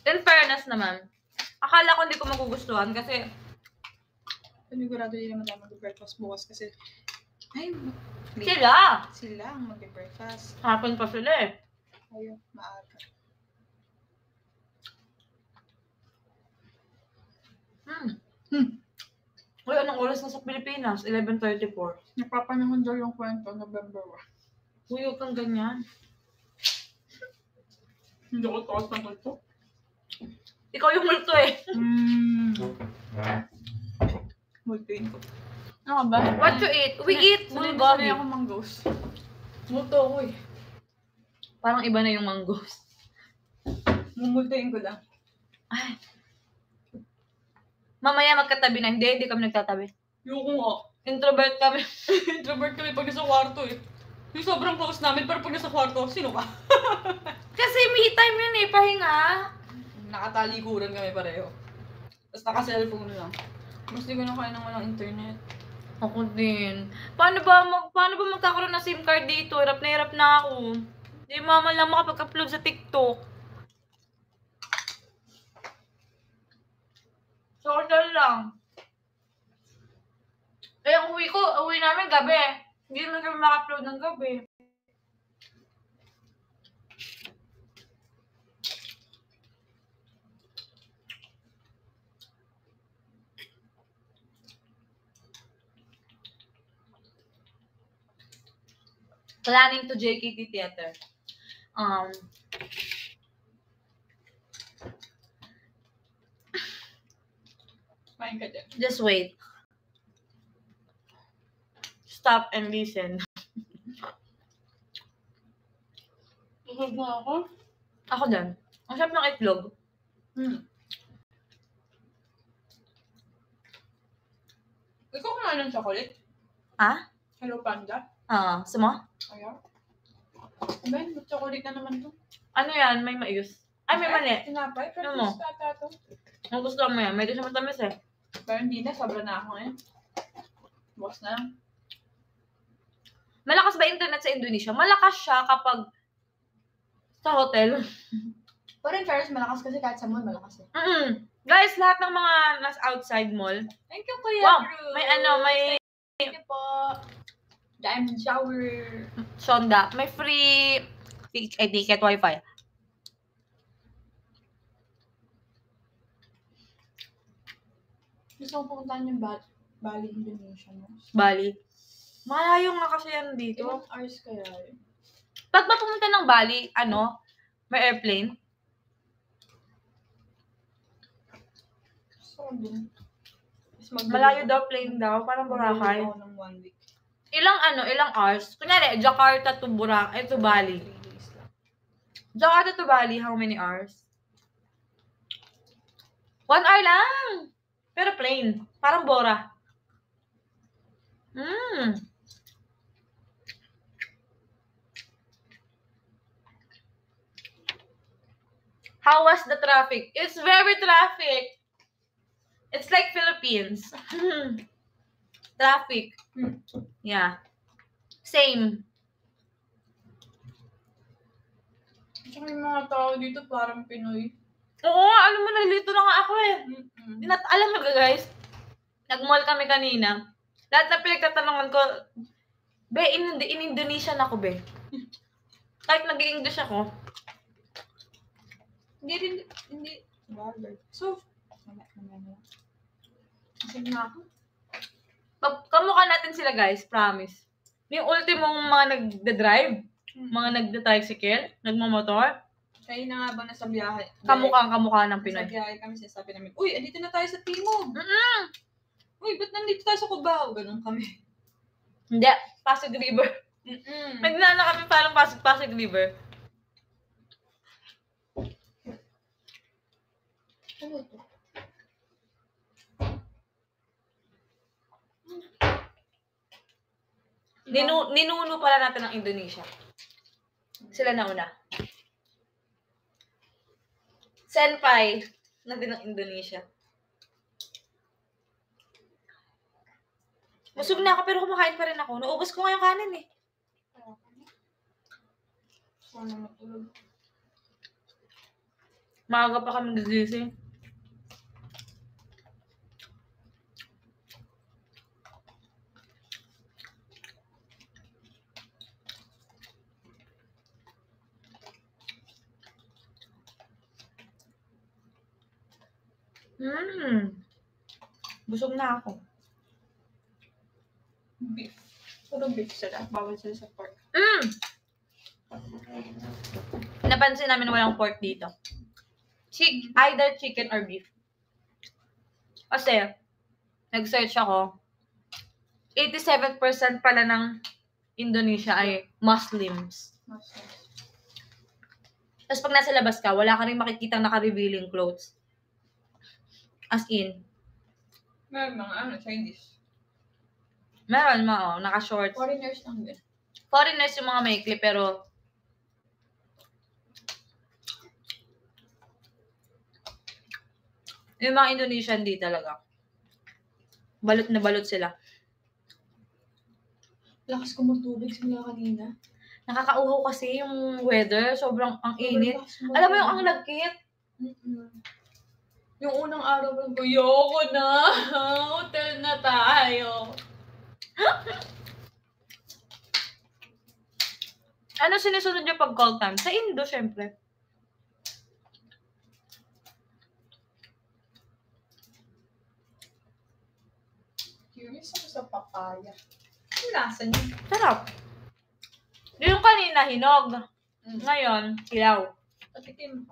In fairness naman, akala ko hindi ko magugustuhan kasi Panigurado din naman tayo mag-breakfast bukas kasi ay, sila ang mag-breakfast. hapon pa sila eh. Ayun, maaga. Uy, anong oras na sa Pilipinas? 11:34. Napapanahon daw yung kwento, November 1. Uy, huwag kang ganyan. Hindi ko taas ng kwento. Ikaw yung multo eh. Multuin ko. Ano ba? What to eat? We eat bulgogi. Sanay ako mangoes. Multo ko eh. Parang iba na yung mangoes. Mumultuin ko lang. Ay. Mamaya magkatabi na. Hindi kami nagtatabi. Yung nga. Introvert kami. Introvert kami pag nasa kwarto eh. Yung sobrang close namin, pero pag nasa kwarto, sino ka? Kasi me time yun eh, pahinga. Nakatalikuran kami pareho. Tapos naka-cellphone lang. Mas di ko na kaya nang walang internet. Ako din. Paano ba magkakaroon ng SIM card dito? Hirap na ako. Di mama lang makapag-upload sa TikTok. Social lang. Eh, ang uwi namin gabi. Hindi naman kami maka-upload ng gabi. Planning to JKT Theater. Kain ka dyan. Just wait. Stop and listen. Busog na ako. Ako din. Ang sarap ng itlog. Ikaw kumain ng chocolate? Ah? Hello, Panda? Sama? Ayaw. Ben, chocolate na naman to. Ano yan? May mais. Ay, may mali. Tinapay? Pero Ano mo? gusto ata to. Ang gusto mo yan. Medyo siya matamis eh. Pero hindi na, sobra na ako ngayon. Bukas na lang. Malakas ba internet sa Indonesia? Malakas siya kapag sa hotel. Pero in fairness, malakas kasi kahit sa mall, malakas eh. Guys, lahat ng mga nasa outside mall. Thank you, Kuya Wow, Drew. may Thank you po. Diamond shower. Sonda. May free ticket wifi. Gusto ko pumuntahan yung Bali, Indonesia. No? Bali. Malayo nga kasi yan dito. Ilang hours kaya yun? Pag ba pumunta ng Bali, may airplane? So, din. Malayo daw, plane daw. Parang Boracay. Ako ng 1 week. Ilang hours? Kunyari, Jakarta to Boracay, to Bali. 3 days lang. Jakarta to Bali, how many hours? 1 hour lang! Pero plane. Parang Bora. How was the traffic? It's very traffic. It's like Philippines. Traffic. Yeah. Same. Tsaka yung mga tao dito parang Pinoy. Oo, alam mo, nalito na nga ako eh. Alam mo guys, nag-mall kami kanina. Lahat na pinagtatanungan ko, be, in Indonesian ako, be. Kahit nag-i-English ako. Hindi. So, sige na ako. Kamukha natin sila guys, promise. Yung ultimong mga nagda-drive, mga nagda-tricycle, nagmamotor, Kaya na nga ba nasa biyahe? kamukha ng Pinoy. Nasa biyahe kami, sinasabi namin, uy, andito na tayo sa Timog. Uy, ba't nandito tayo sa Cubao? Ganun kami. Hindi, Pasig River. Nagnana kami parang Pasig River. Ano ito? Ninuno pala natin ang Indonesia. Sila na una. Senpai natin ang Indonesia. Busog na ako pero kumakain pa rin ako. Naubos ko nga yung kanin eh. Sana matulog. Maaga pa kami nagising. Busog na ako. Beef. Puro beef sila. Bawal sila sa pork. Napansin namin walang pork dito. Either chicken or beef. Kasi, nag-search ako, 87% pala ng Indonesia ay Muslims. Tapos pag nasa labas ka, wala ka rin makikita naka-revealing clothes. As in. Meron mga Chinese. Meron naka-shorts. Foreigners lang din. Foreigners yung mga maikli, pero yung mga Indonesian di talaga. Balot na balot sila. Lakas ko magtubig simula kanina. Nakakauhaw kasi yung weather. Sobrang ang init. Alam mo yung ang lagkit? Yung unang araw ko, yoko na. Hotel na tayo. Ano sinusunod yung pag call time? Sa Indo, syempre. Curious ako sa papaya. Ang lasa niya. Sarap. Yung kanina, hinog. Ngayon, hilaw. Patikim.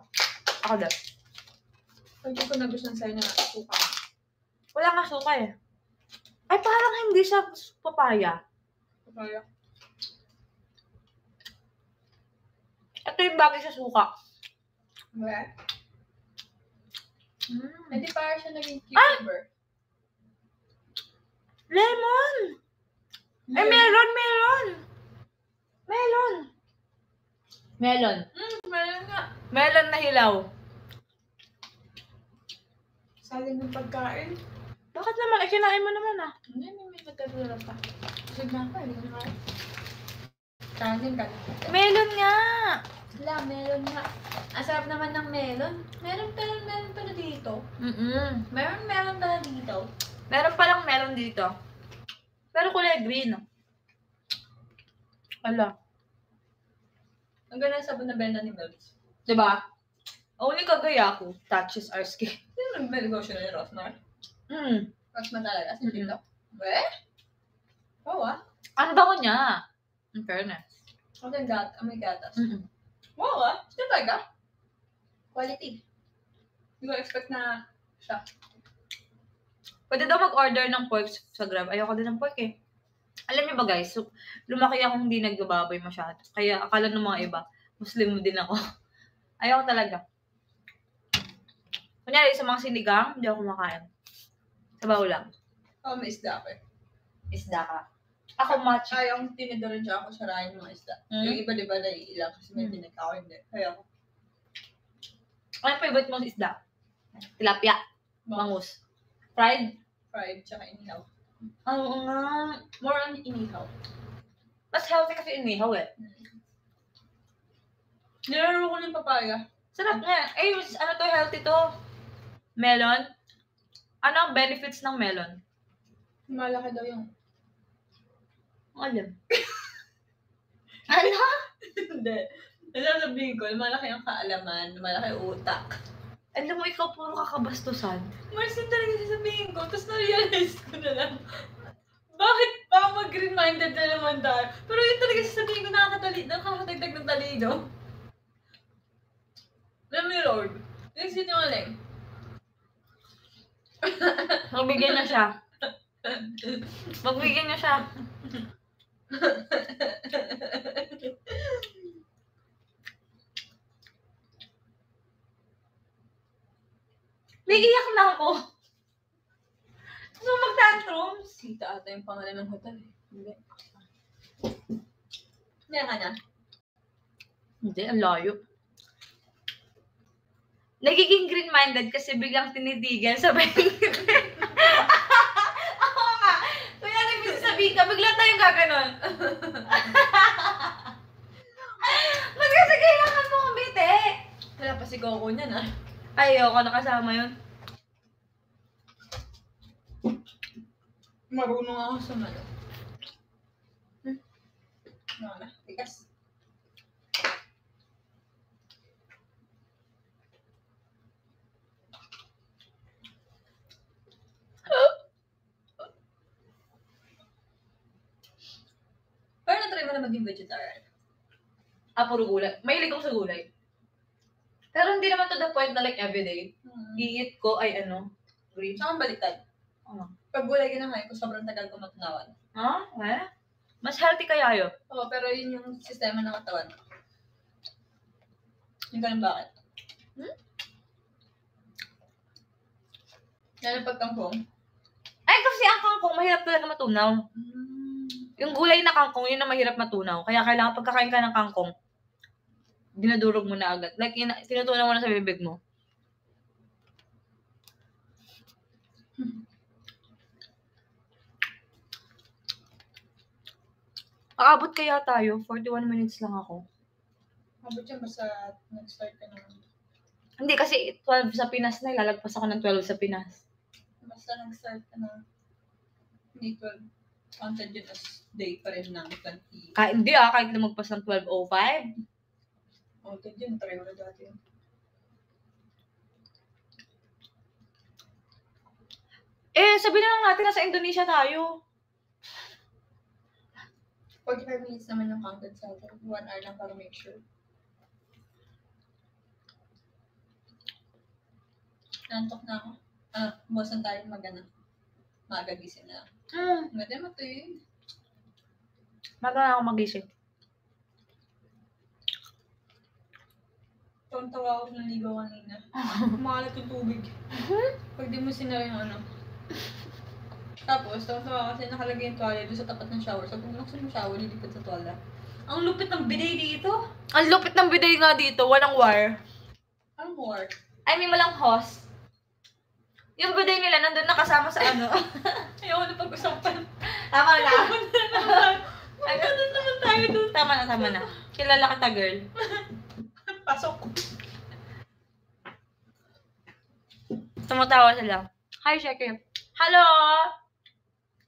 Ako daw. Hindi ko nagustuhan sa'yo na suka. Wala nga suka eh. Ay, parang hindi siya papaya. Papaya. Ito yung bagay sa suka. Wala? Hindi parang siya naging Ah! cucumber. Lemon! Ay, meron! Melon Meron nga. Melon na hilaw. Saling ng pagkain. Bakit naman? Kinain mo naman ah. Hindi, may nagkadura pa. Busog na ako, hindi ko na kaya. Kanin ka. Melon nga! Wala, melon nga. Ang sarap naman ng melon. Meron pala dito. Meron pala dito. Meron palang melon dito. Pero kulay green. Ala. Ang ganda ng sabon na benda ni Mel's. Diba? Only kagaya ko touches our skin. Sino may negosyo na ni Rosmar? Rosmar talaga, si Tito. Oo ah. Ang bango niya. In fairness. May gatas. Wow ah. Sino talaga? Quality. Hindi ko expect na siya. Pwede daw mag-order ng pork sa Grab. Ayoko din ng pork eh. Alam niyo ba guys, so, lumaki akong hindi nagbababoy masyado. Kaya akala ng mga iba, Muslim din ako. Ayoko talaga. Kunyari sa mga sinigang, hindi ako kumakain. Sabaw lang. May isda ako eh. Isda ka. Ako machi. Ay, ang tinidoran siya ako sarayin ng mga isda. Yung iba diba na iilang kasi may tinig ako hindi. Kaya ako. Ano favorite mong isda? Tilapia. Bangus. Fried? Fried, tsaka inihaw. Oo nga. More on inihaw. Mas healthy kasi inihaw eh. Nilaro ko ng papaya. Sarap nga. Eh, ano to, healthy to? Melon? Ano ang benefits ng melon? Malaki daw yung... Alam. Ano? Hindi. Nasasabihin ko, malaki ang kaalaman, malaki utak. Alam mo, ikaw puro kakabastusan. Marcy talaga sasabihin ko, tapos na-realize ko na lang. Bakit pa mag-reminded na naman tayo? Pero yun talaga sasabihin ko, nakakadagdag ng talino. Alam ni Lord, yung sinungaling. Magbigyan na siya. Magbigyan niya siya. Naiiyak na ako. Gusto mag-tantrums. Sita ata yung pangalan ng hotel eh. Hindi. Hindi ka na. Hindi, ang layo. Nagiging green-minded kasi biglang tinitigan sa ako nga. Kaya nagsasabihin ka, bigla tayong gaganon. Ba't kasi kailangan mo kumite? Wala pa si Coco niyan ah. Ayoko nakasama yun. Marunong ako sa malo. Ano na, tigas. Pero na-try mo na maging vegetarian. Puro gulay. Mahilig ako sa gulay. Pero hindi naman to the point na like everyday. Iit ko ay green. Saka baliktad. Pag gulay kinakain ko, sobrang tagal ko matunawan. Mas healthy kaya yun. Oo, pero yun yung sistema ng katawan. Yung ganun bakit? Lalo pag kangkong. Ay, kasi ang kangkong, mahirap talaga matunaw. Yung gulay na kangkong, yun ang mahirap matunaw. Kaya kailangan pagkakain ka ng kangkong, dinadurog mo na agad. Like, tinutunaw mo na sa bibig mo. Aabot kaya tayo? 41 minutes lang ako. Abot yan basta nag-start ka naman. Hindi, kasi 12 sa Pinas na. Ilalagpas ako ng 12 sa Pinas. Basta nag-start ka na. Hindi 12. Counted yun as day pa rin ng 20. Hindi kahit lumagpas ng 12:05. Counted yun. Try mo na dati yun. Sabihin na lang natin nasa Indonesia tayo. 45 minutes naman yung counted sa akin. 1 hour lang para make sure. Nantok na ako. Buwasan tayo magagising na lang. Mati mo ito eh. Maga na ako magising. Tawa ako ng ligaw kanina. Makalat yung tubig. Pag di mo sinara yung Tapos, tawa kasi nakalagay yung tuwalya doon sa tapat ng shower. So, kung naksan yung shower, lilipad sa tuwalya. Ang lupit ng bidet dito. Ang lupit ng bidet nga dito. Walang wire. Anong work? I mean, walang hose. Yung bidet nila nandun nakasama sa Ayoko na pag-usapan. Tama na. Ano naman tayo doon? Tama na. Kilala kita, girl. Pasok. Tumatawa sila. Hi, Sheki. Hello!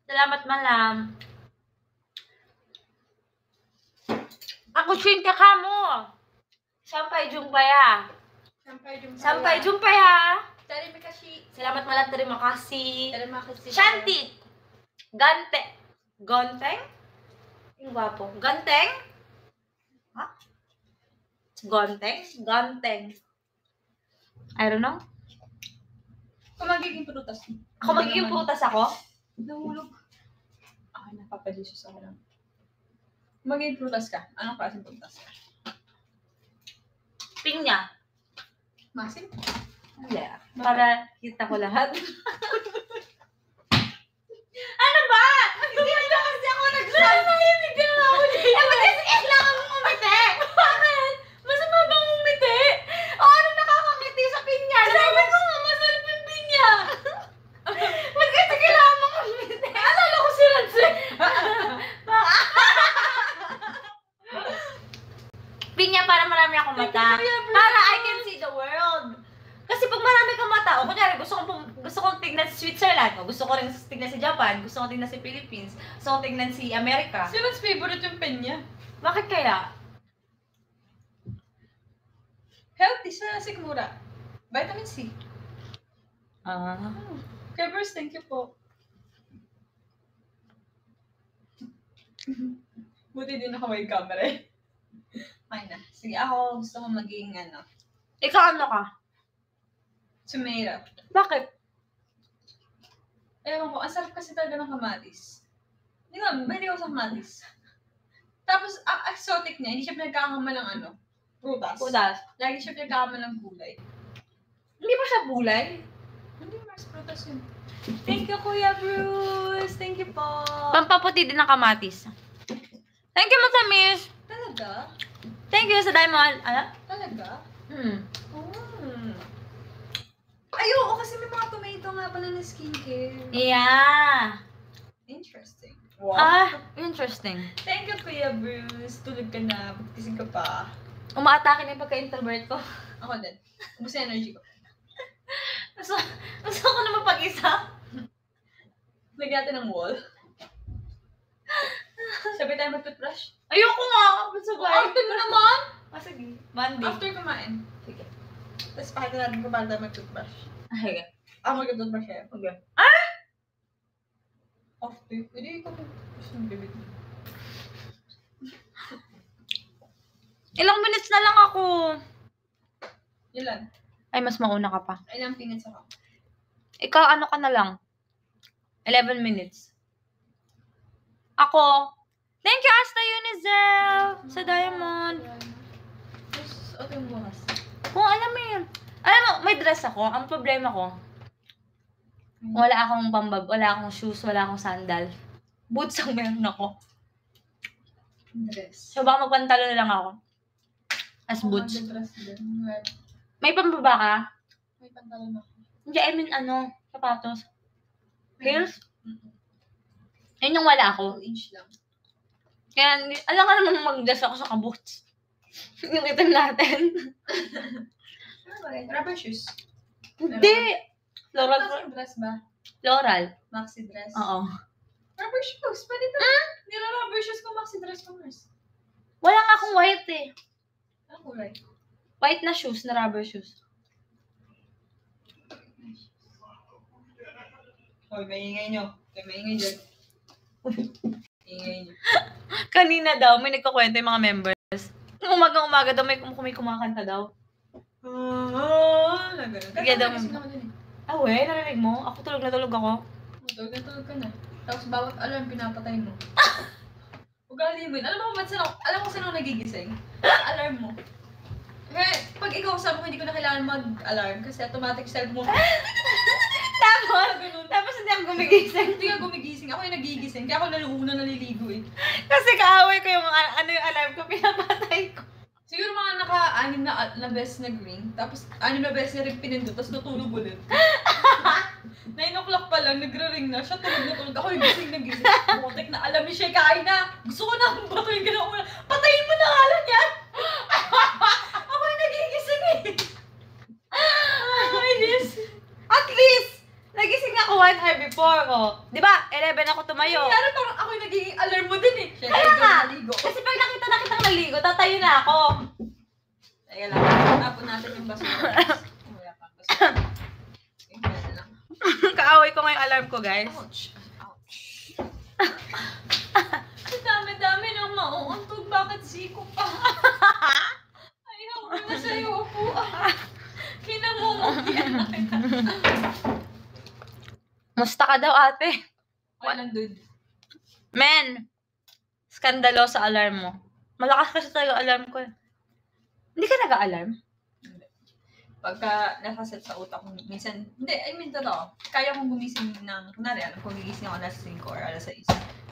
Salamat, malam. Ako chinta ka mo. Sampai jumpa ya. Sampai jumpa ya. Terima kasih. Salamat, malam. Terima kasih. Terima kasih. Shanti. Gonteng? Yung gwapo. Ganteng? Ha? Ganteng. I don't know. Kung magiging prutas. Ako magiging prutas ako? Nahulog. Napapadisos ako lang. Kung magiging prutas ka, anong klaseng prutas ka? Pinya. Masim? Hindi. Para kita ko lahat. Ano ba? Hindi na kasi ako nagsasabi. Nahimig na ako. Matiis lang ako umiti. Bakit? Masama bang umiti? Ano nakakangiti sa pinya? Sabi ko nga, masarap yung pinya. Ba't kasi kailangan mong umiti? Alala ko si Ranse. Pinya para marami akong mata. Para I can see the world. Kasi pag marami kang mata, kunyari gusto kong tignan si Switzerland, gusto ko rin tignan si Japan, gusto kong tignan si Philippines, gusto kong tignan si Amerika. Sinon's favorite yung pen niya? Bakit kaya? Healthy sa sikmura. Vitamin C. Kevers, thank you po. Buti din nakaway camera eh. Fine na. Sige, ako gusto ko maging Ikaw ano ka? Tomato. Bakit? Ewan ko, ang sarap kasi talaga ng kamatis. Hindi nga, mahilig ako sa kamatis. Tapos, ang exotic niya, hindi siya pinagkakama ng prutas. Pudas. Lagi siya pinagkakama ng gulay. Hindi pa siya gulay? Hindi, mas prutas yun. Thank you, Kuya Bruce. Thank you po. Pampaputi din ng kamatis. Thank you, Matamis. Talaga? Thank you sa diamond. Ano? Talaga? Hmm. Ay, oo, kasi may mga tomato nga pala na skincare. Yeah. Interesting. Interesting. Thank you, Kuya Bruce. Tulog ka na. Pagkising ka pa. Umaatake na yung pagka-introvert ko. Ako din. Ubus yung energy ko. Gusto ko na mapag-isa. Lagyan natin ng wall. Sabi tayo mag-toothbrush. Ayoko nga. Sabay. After mo naman! Sige. Monday. After kumain. Sige. Tapos pakita natin kung paano tayo mag-toothbrush. Sige. Ako mag-toothbrush kayo. Okay. After. Pwede ikaw mag-toothbrush ng bibig mo. Ilang minutes na lang ako. Ilan? Ay, mas mauna ka pa. Ilang minutes ako? Ikaw, ano ka na lang? 11 minutes. Ako. Thank you, Asta Unizel! Sa Diamond. Tapos, okay yung bukas. Kung alam mo yun. Alam mo, may dress ako. Ang problema ko, wala akong pambab, wala akong shoes, wala akong sandal. Boots ang meron ako. Dress. So, baka magpantalo na lang ako. As boots. Dress din. May pambaba ka? May pantalon ako. Hindi, I mean, sapatos. Heels? Yun yung wala ako. 2 inch lang. Kaya, alam ka naman mag-dress ako sa kaboots. Yung itim natin. Rubber shoes. Hindi! Floral. Maxi dress ba? Floral. Maxi dress. Oo. Rubber shoes. Pwede to. Nila rubber shoes kung maxi dress ko, Mars. Wala nga akong white eh. Ang kulay. White na shoes, na rubber shoes. Hoy, maingay nyo. Maingay dyan. Ingay nyo. Kanina daw, may nagkakwento yung mga members. Umaga-umaga daw, may kumakanta daw. Sige daw. Ah, we, narinig mo? Ako tulog na tulog ako. Tulog ka na. Tapos bawat alarm pinapatay mo. Ugali mo yun. Alam mo sino nagigising? Alarm mo. Kaya pag ikaw sabi mo, hindi ko na kailangan mag-alarm kasi automatic self mo. Tapos hindi ako gumigising. Hindi ka gumigising. Ako yung nagigising. Kaya ako naluuna naliligo eh. Kasi kaaway ko yung yung alarm ko, pinapatay ko. Siguro mga naka-anim na beses nag-ring. Tapos 6 na beses na rin pinindot. Tapos natulog ulit. 9 o'clock pa lang, nagre-ring na. Siya tulog na tulog. Ako yung gising na gising. Butik na alam ni siya, kain na. Gusto ko na akong batuin ka na una. Patayin mo na alam yan! Ako yung nagigising eh. Ay, Liz. At least, nagising ako 1 hour before ko. Di ba? 11 ako tumayo. Kaya parang ako yung nagiging alarm mo din eh. Siya Kaya nga. naligo. Kasi pag nakita na kitang naligo, tatayo na ako. Teka lang, tapon natin yung basura. Wala pa, basura. Tingnan na lang. Kaaway ko ngayong alarm ko, guys. Ouch. Ouch. Ang dami-dami nang mauuntog. Bakit siko pa? Ayaw ko na sa'yo upuan. Kinamumugyan na kita. Musta ka daw, ate? Walang dude. Men, skandalo sa alarm mo. Malakas kasi talaga alarm ko. Hindi ka nag-alarm? Pagka nakaset sa utak ko, minsan, hindi, I mean, totoo. Kaya kong gumising ng, kunwari, alam kung gigising ako alas 5 or alas 6.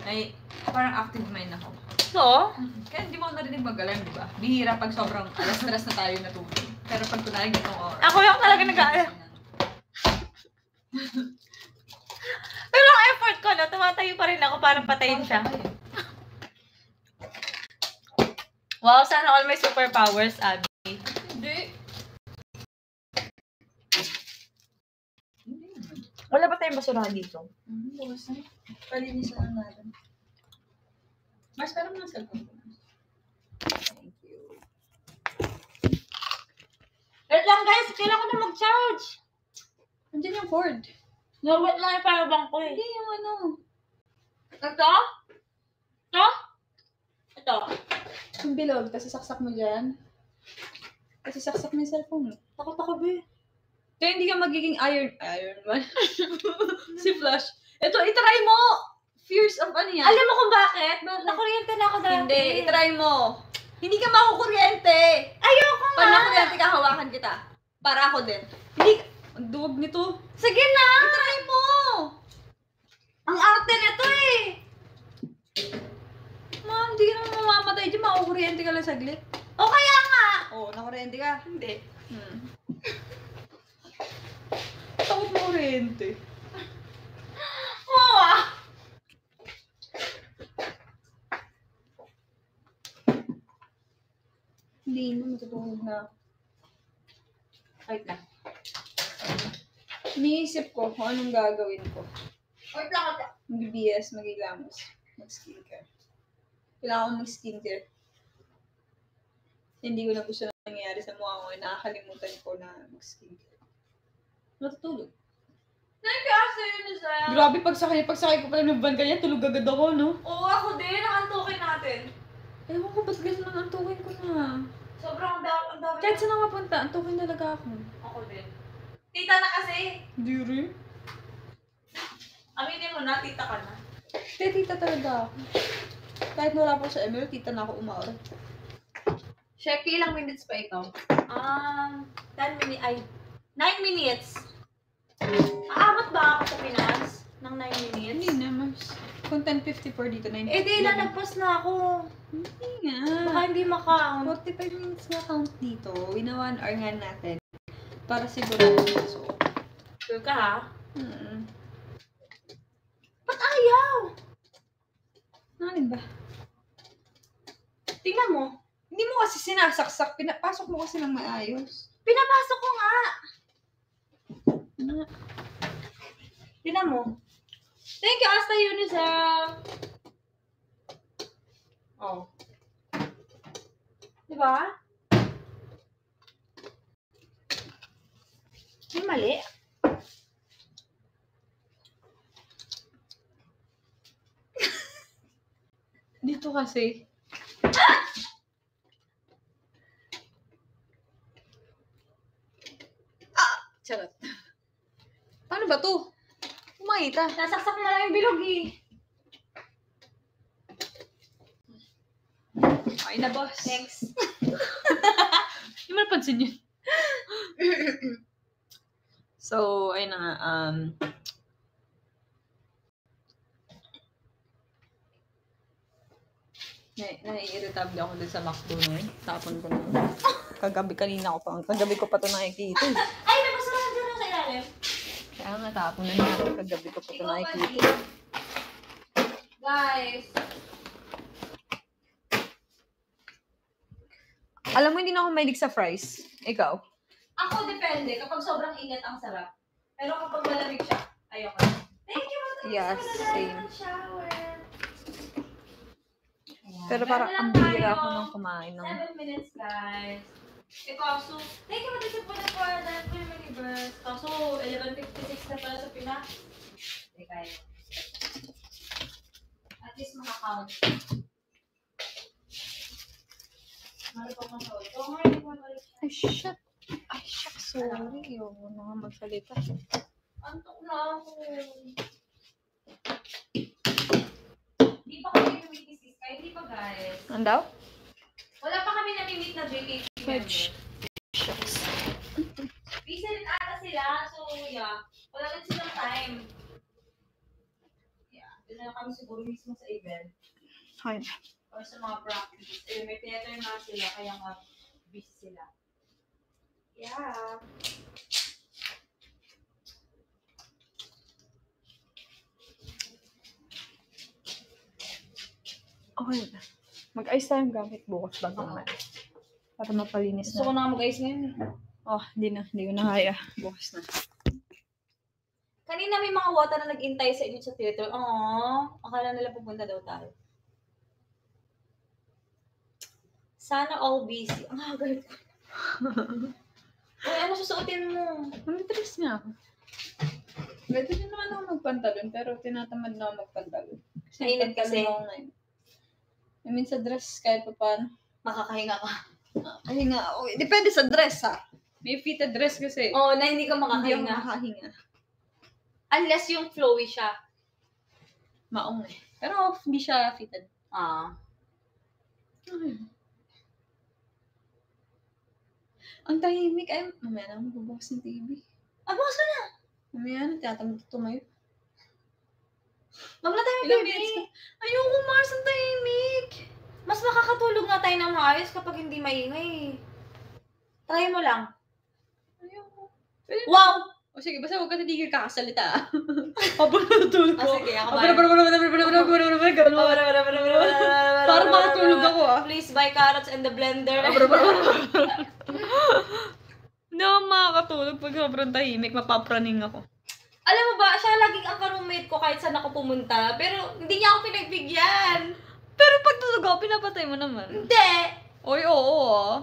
Ay, parang active mind ako. So? Kaya hindi mo ako narinig mag-alarm, di ba? Bihira pag sobrang alas 3 na tayo natulog. Pero pag kunwari ganitong oras. Ako yung talaga nag-alarm. Pero ang effort ko, no, tumatayo pa rin ako para patayin siya. Wow, sana all my superpowers, Abby. Hindi. Wala ba tayong basurahan dito? Bukas na. Palinis na lang natin. Mas parang mga cellphone ko. Thank you. Wait lang guys, kailangan ko na mag-charge. Nandiyan yung cord. Nawat lang yung parabang ko eh. Hindi yung ano. Ito? Ito? Ito? Yung bilog, tapos saksak mo dyan. Kasi saksak mo yung cellphone mo. Takot ako, be. Kaya hindi ka magiging Iron Man. Si Flash. Ito, itry mo! Fears of ano yan? Alam mo kung bakit? Nakuryente na ako dati. Hindi, itry mo. Hindi ka makukuryente. Ayoko Pag nga. nakuryente ka, hawakan kita. Para ako din. Hindi ka... Ang duwag nito. Sige na. Itry mo! Ang arte nito eh. Ma'am, hindi ka naman mamamatay dyan. Makukuryente ka lang saglit. O kaya nga. Oo, nakuryente ka. Hindi. Takot mo kuryente. Oo ah. Hindi mo matutulog na ako. Wait lang. Iniisip ko kung anong gagawin ko. Wait lang. Mag-BS, mag-ilamos, mag-skincare. Kailangan ko mag-skincare. Hindi ko na gusto na nangyayari sa mukha ko. Nakakalimutan ko na mag-skincare. Matutulog. Nagkasa yun na sa'yo. Grabe, pagsakay ko pala ng van kanya, tulog agad ako, no? Oo, ako din. Nakantukin natin. Ewan ko, ba't ganun ang antukin ko na? Sobrang ang dami. Kahit saan ako mapunta, antukin talaga ako. Ako din. Tita na kasi. Hindi rin. Aminin mo na, tita ka na. Tita talaga ako. Kahit wala po sa ML, tita na ako umaura. Sheky, ilang minutes pa ikaw? 10 minutes. Ay, 9 minutes. Aabot ba ako sa Pinas? Ng 9 minutes? Hindi na, Mars. Kung 10:54 dito, 9:54. Eh di, lalagpas na ako. Hindi nga. Baka hindi maka-count. 45 minutes nga count dito. Wina 1 hour nga natin. Para sigurado na so. Sure ka ha? Ba't ayaw? Ano ba? Tingnan mo. Hindi mo kasi sinasaksak. Pinapasok mo kasi ng maayos. Pinapasok ko nga. Ano? Tingnan mo. Thank you, Asta Unicef. Oh. Diba? May mali. Dito kasi. Charot. Paano ba to? Kumakita. Nasaksak na lang yung bilog eh. Okay na, boss. Thanks. Hindi mo napansin yun. So, ayun na nga. Nai-irritable ako dun sa McDo na yun. Tapon ko na. Kagabi ko pa ito nakikita. Ay, nabasurahan dyan sa ilalim. Kaya nga, tapon na niya. Kagabi ko pa ito Ikaw ba nakikita. din? Guys. Alam mo, hindi na ako mahilig sa fries. Ikaw? Ako depende. Kapag sobrang init, ang sarap. Pero kapag malamig siya, ayoko na. Thank you, Matamis. Yes, same. Shower. Ayan. Pero parang Meron ang lang bihira tayo. ako nang kumain ng... 7 minutes, guys. Kaso, thank you, Matamis, po na po dahil po yung universe. Kaso, 11:56 na pala sa Pinas. Teka yun. At least makakount. Marapag masawag. Oo nga, hindi ko mabalik siya. Ay, shit. Ay, shucks. Sorry. Huwag mo na nga magsalita. Antok na ako. Hindi pa kami namimit ni Sky. Hindi pa, guys. Ano daw? Wala pa kami namimit na JKT. Fudge. Shucks. Busy rin ata sila. So, yeah. Wala rin silang time. Yeah. Doon na kami siguro mismo sa event. Ayun. Or sa mga practice. Eh, may theater nga sila. Kaya nga busy sila. Yeah. Okay na. Mag-ayos tayong gamit bukas bago na. Para mapalinis Gusto ko na. na mag-ayos ngayon. Oh, hindi na. Hindi ko na kaya. Bukas na. Kanina may mga water na nag-intay sa inyo sa theater. Aww. Akala nila pupunta daw tayo. Sana all busy. Ang hagal ko. Uy, ano susuotin mo? Mag-dress nga ako. Pwede din naman ako magpantalon, pero tinatamad na ako magpantalon. Mainit kasi. pantalon ako ngayon. I mean, sa dress, kahit pa paano. Makakahinga ka. Ay nga, okay. Depende sa dress, ha? May fitted dress kasi. Oo, na hindi ka Hindi ako makakahinga. makahinga. Unless yung flowy siya. Maong eh. Pero hindi siya fitted. Ah. Ang tahimik ay, mamaya na magbubukas ng TV. Ah, bukas ka na. Mamaya na, tinatamad tumayo. Wag na tayo Ilang baby. minutes ka? Ayoko, Mars, ang tahimik. Mas makakatulog nga tayo ng maayos kapag hindi maingay. Try mo lang. Ayoko. Pwede Wow! O sige, basta huwag ka natigil kakasalita. Habang natutulog ko. Sige, ako Para makatulog ako Please buy carrots and the blender. No, makakatulog pag sobrang tahimik, mapapraning ako. Alam mo ba, siya laging ang ka-roommate ko kahit saan ako pumunta. Pero hindi niya ako pinagbigyan. Pero pag tulog ako, pinapatay mo naman. Hindi. Oy, oo.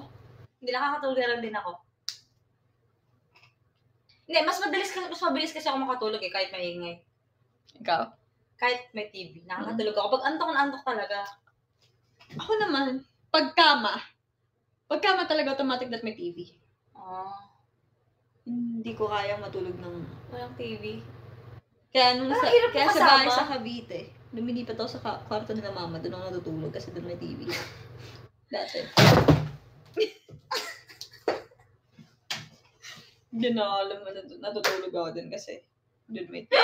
Hindi, nakakatulog na lang din ako. Hindi, mas mabilis kasi ako makatulog kahit maingay. Ikaw? Kahit may TV, nakakatulog ako. Pag antok na antok talaga. Ako naman, pagkama talaga automatic that may TV. Hindi ko kayang matulog ng Walang TV. Kaya nung hirap kaya sa kasama. bahay sa Cavite, lumilipat ako sa kwarto nila mama, doon ako natutulog kasi doon may TV. That's it. Hindi na alam mo, natutulog ako din kasi doon may TV.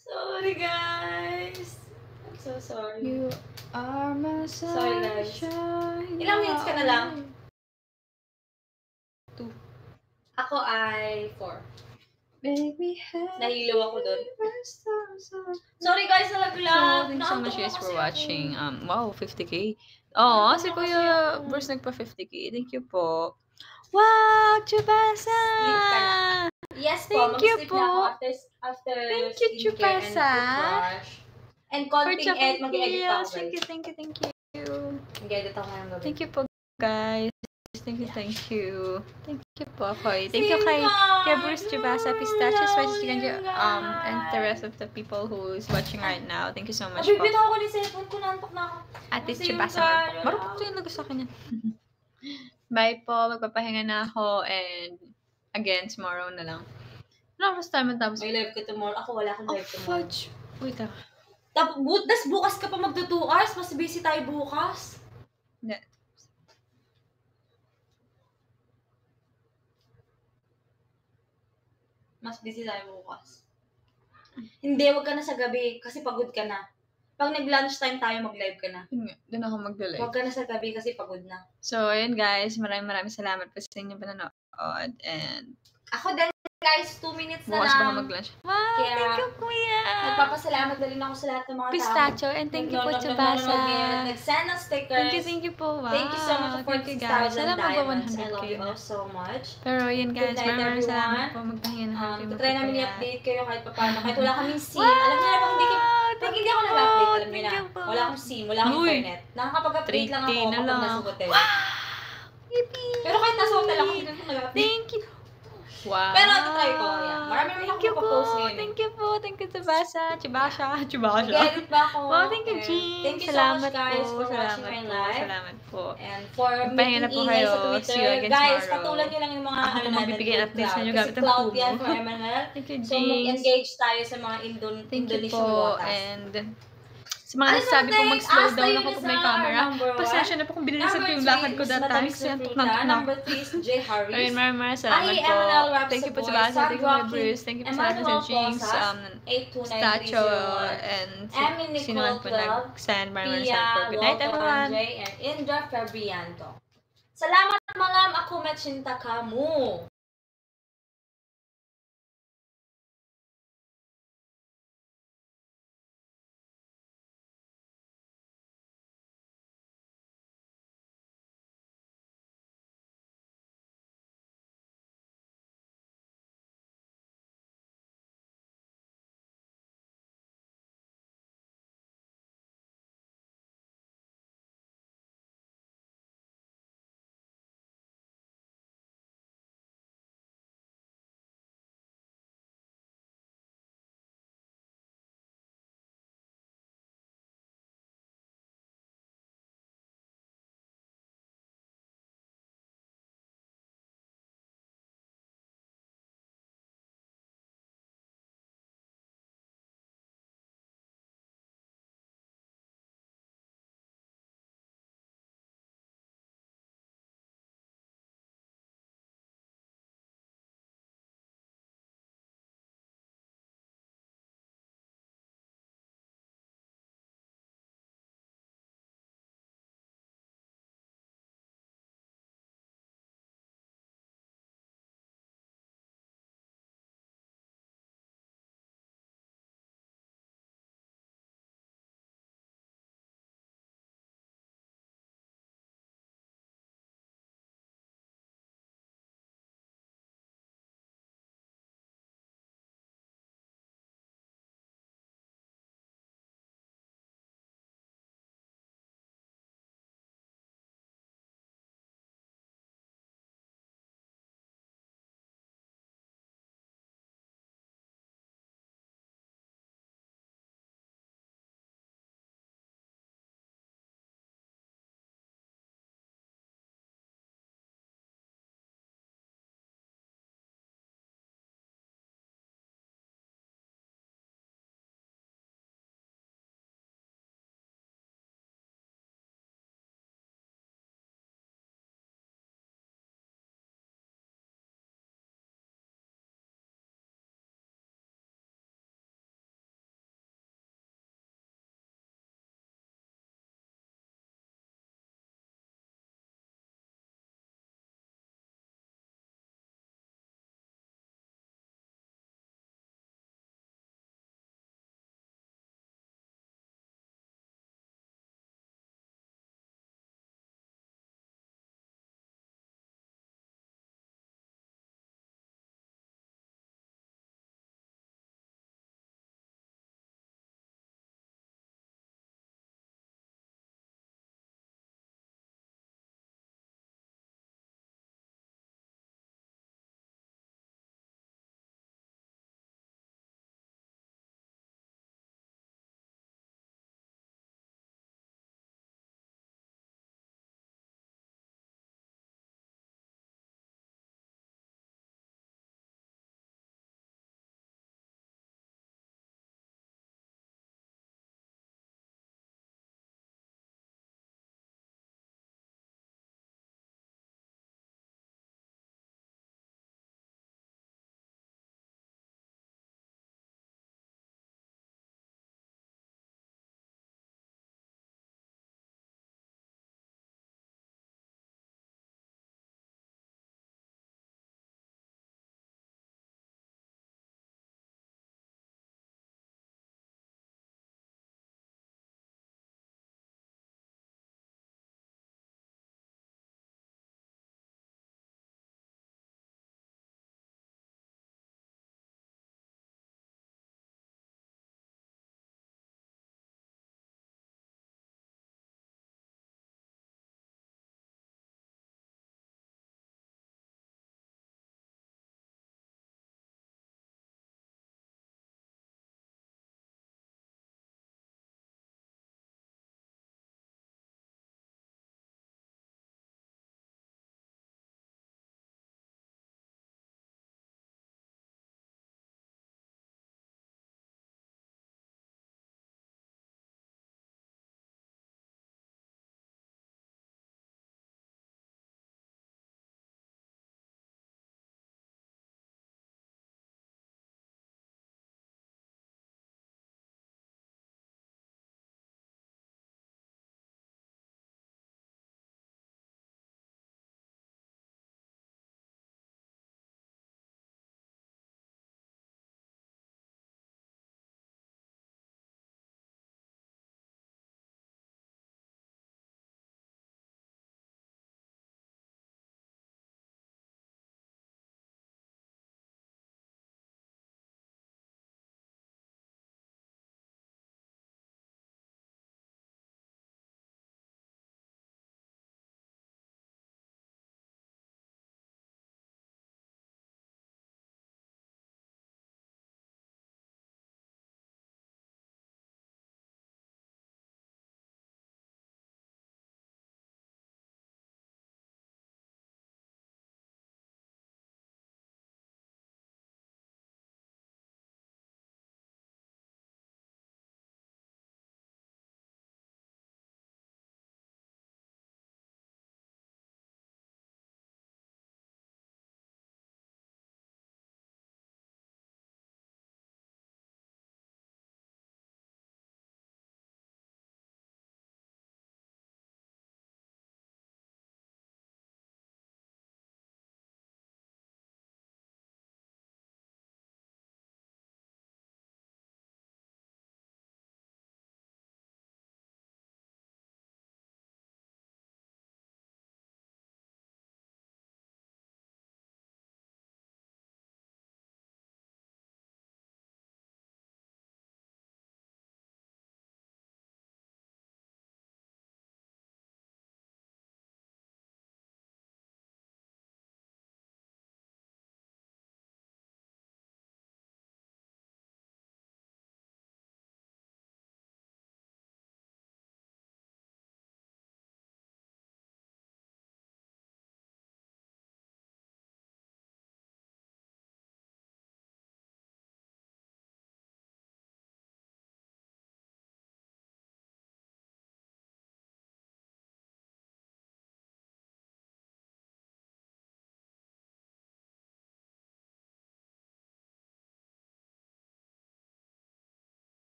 Sorry, guys. I'm so sorry. You are my Sorry, guys. sunshine. Ilang minutes ka na lang? 2. Ako ay 4. Baby, Nahilo ako doon. Sorry, guys, nalaglag. Thank you so much guys for watching. Wow, 50k. Naantok Si na Kuya kasi ako. Bruce nagpa 50k. Thank you po. Wow, Chubasa! Sleep ka na. Yes po, Thank you mag-sleep po. na ako after Thank you, skincare and Chupasa. toothbrush. And konting mag-edit pa ako, guys. Thank you. Mag-edit ako ngayong gabi. Thank you po, guys. Thank you. Thank you po, Koy. Thank you kay Bruce Chubasa, Pistachios, Spices Chicken, and the rest of the people who is watching right now. Thank you so much po. Nabibitaw ako ni cellphone ko, naantok na ako. Atis Kasi Chubasa. yung kaya- Marupok ko yung lago sa kanya. Bye po. Magpapahinga na ako. And again, tomorrow na lang. Ano oras tayo matapos? May live ko tomorrow. Ako wala akong live tomorrow. Fudge. Wait ah. Tas bukas ka pa magdo 2 hours. Mas busy tayo bukas. Hindi. Mas busy tayo bukas. Hindi, wag ka na sa gabi. Kasi pagod ka na. Pag nag-lunchtime tayo, mag-live ka na. Yun nga, doon ako mag-delay. Wag ka na sa gabi kasi pagod na. So, ayun guys. Maraming salamat po sa inyong panonood. And Ako din, guys. 2 minutes na bukas ba ako lang. mag-lunch? Wow, Kaya, thank you, Kuya. Nagpapasalamat na rin ako sa lahat ng mga tao. Pistachio. And thank you po, Chubasa. Nag-send ng stickers. Thank you po. Wow. Thank you so much for Thank you, guys. 46,000 Sana diamonds. I 100K love you na. all so much. Pero yun guys, Good night, maraming salamat everyone. po. Magpahinga na kayo. Try namin magpapaya. i-update kayo kahit paano. Kahit wala kaming SIM. Wow! Alam niyo na pag hindi ako nag-update, alam niyo Thank na. you po. Wala akong SIM, wala akong Uy! internet. Nakakapag-update lang 3K ako na kapag lang. nasa hotel. Yippee! Pero kahit nasa hotel ako, hindi ko nag-update. Thank you. Wow. Pero try ko. Yan. Marami rin Thank akong you po. papost ngayon. Thank you po. Thank you, Chubasa. Chubasa. Mag-edit ba ako? Wow, thank you, And Jean. Thank you so Salamat much, guys, po. for watching Salamat my po. live. Salamat po. And for Magpahinga na making po ingay kayo. sa Twitter. See you again Guys, tomorrow. patulan nyo lang yung mga Ako po magbibigay with updates sa inyo Cloud. gamit Kasi ang Cloud Kumu. yan for MNL. Thank you, So, James. mag-engage tayo sa mga Thank you Indonesian po. waters. And sa mga nagsabi po mag-slow down ako pag may camera. Pasensya na po kung bilisan ko yung lakad ko that time kasi antok na antok na ako. Number 3 is J. Harris. Ayun, maraming salamat Ay, po. MNL Raps Thank you po Boy, sa Basa. Thank you po Sad Bruce. Thank you po sa lahat Emmanuel sa Jinx. Posas, Statue 82930. and Emmy sino man po Nicole nag-send. Maraming Pia, salamat po. Good night, Walter everyone. Andre, and Indra Fabrianto. Salamat, malam. Ako, Machinta Kamu.